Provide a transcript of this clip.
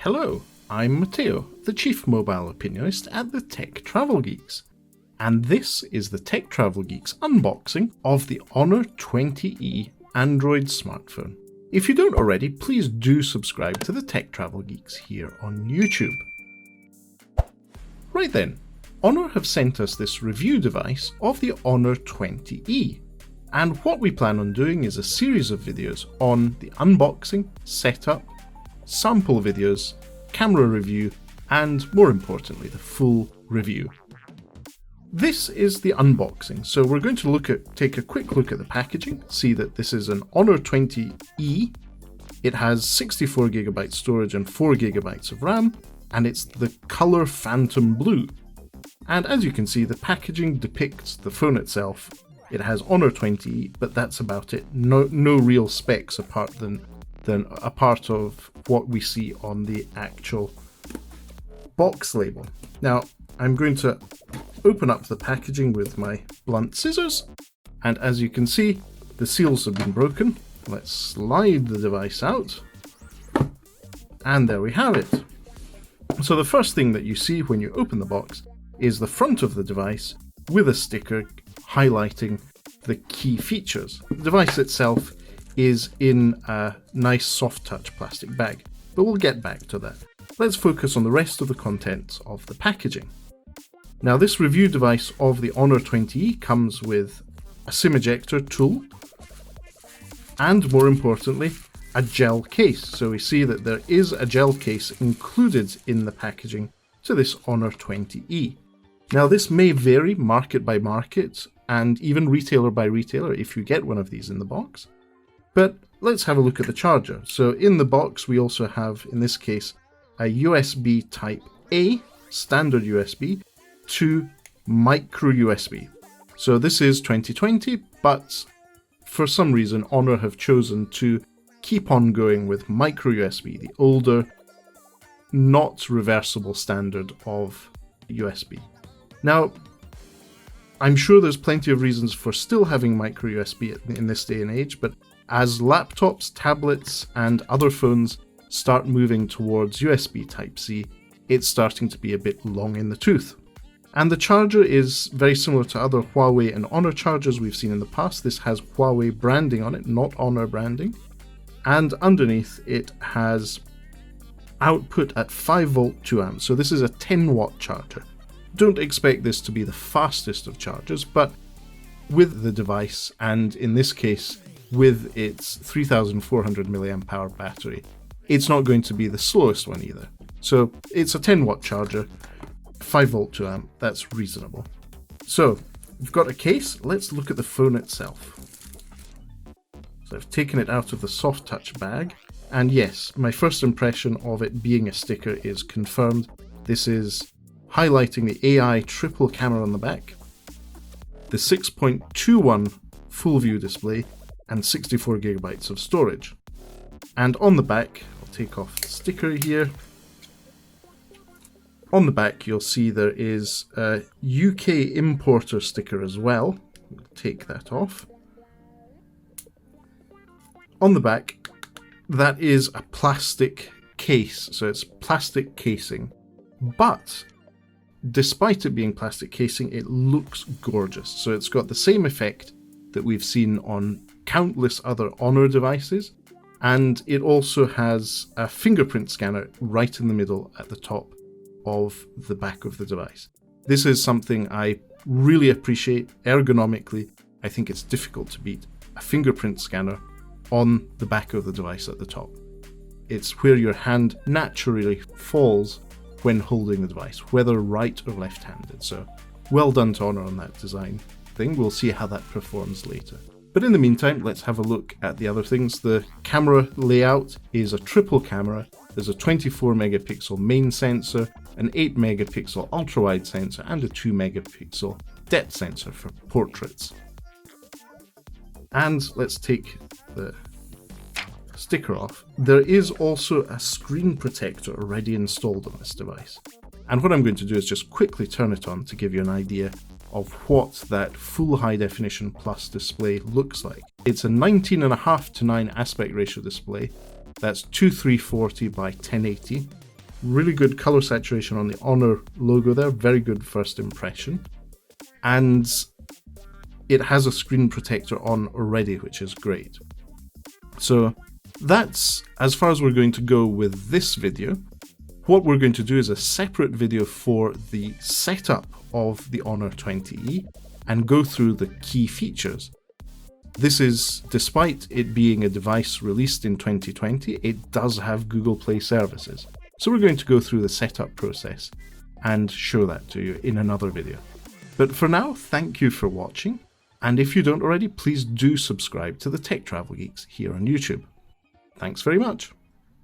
Hello, I'm Matteo, the Chief Mobile Opinionist at the Tech Travel Geeks, and this is the Tech Travel Geeks unboxing of the Honor 20E Android smartphone. If you don't already, please do subscribe to the Tech Travel Geeks here on YouTube. Right then, Honor have sent us this review device of the Honor 20E, and what we plan on doing is a series of videos on the unboxing, setup, sample videos, camera review, and more importantly, the full review. This is the unboxing, so we're going to take a quick look at the packaging, see that this is an Honor 20E. It has 64GB storage and 4GB of RAM, and it's the color Phantom Blue. And as you can see, the packaging depicts the phone itself. It has Honor 20E, but that's about it. No real specs apart of what we see on the actual box label. Now, I'm going to open up the packaging with my blunt scissors, and as you can see, the seals have been broken. Let's slide the device out, and there we have it. So the first thing that you see when you open the box is the front of the device with a sticker highlighting the key features. The device itself is in a nice soft touch plastic bag, but we'll get back to that. Let's focus on the rest of the contents of the packaging. Now, this review device of the Honor 20E comes with a SIM ejector tool and, more importantly, a gel case. So we see that there is a gel case included in the packaging to this Honor 20E. Now, this may vary market by market and even retailer by retailer if you get one of these in the box. But let's have a look at the charger. So in the box we also have, in this case, a USB Type A, standard USB, to micro USB. So this is 2020, but for some reason Honor have chosen to keep on going with micro USB, the older, not reversible standard of USB. Now, I'm sure there's plenty of reasons for still having micro USB in this day and age, but as laptops, tablets, and other phones start moving towards USB Type-C, it's starting to be a bit long in the tooth. And the charger is very similar to other Huawei and Honor chargers we've seen in the past. This has Huawei branding on it, not Honor branding. And underneath it has output at 5V 2A, so this is a 10W charger. Don't expect this to be the fastest of chargers, but with the device, and in this case with its 3400 mAh battery, it's not going to be the slowest one either. So it's a 10W charger, 5V 2A, that's reasonable. So we've got a case, let's look at the phone itself. So I've taken it out of the soft touch bag, and yes, my first impression of it being a sticker is confirmed. This is highlighting the AI triple camera on the back, the 6.21 full view display, and 64GB of storage. And on the back, I'll take off the sticker here. On the back you'll see there is a UK importer sticker as well. We'll take that off. On the back, that is a plastic case, so it's plastic casing. But despite it being plastic casing, it looks gorgeous. So it's got the same effect that we've seen on countless other Honor devices, and it also has a fingerprint scanner right in the middle at the top of the back of the device. This is something I really appreciate. Ergonomically, I think it's difficult to beat a fingerprint scanner on the back of the device at the top. It's where your hand naturally falls when holding the device, whether right or left-handed. So well done to Honor on that design thing. We'll see how that performs later. But in the meantime, let's have a look at the other things. The camera layout is a triple camera. There's a 24 megapixel main sensor, an 8 megapixel ultra-wide sensor, and a 2 megapixel depth sensor for portraits. And let's take the sticker off. There is also a screen protector already installed on this device. And what I'm going to do is just quickly turn it on to give you an idea of what that full high definition plus display looks like. It's a 19.5:9 aspect ratio display. That's 2340 by 1080. Really good color saturation on the Honor logo there, very good first impression. And it has a screen protector on already, which is great. So that's as far as we're going to go with this video. What we're going to do is a separate video for the setup of the Honor 20E and go through the key features. This is, despite it being a device released in 2020, it does have Google Play services. So we're going to go through the setup process and show that to you in another video. But for now, thank you for watching. And if you don't already, please do subscribe to the Tech Travel Geeks here on YouTube. Thanks very much.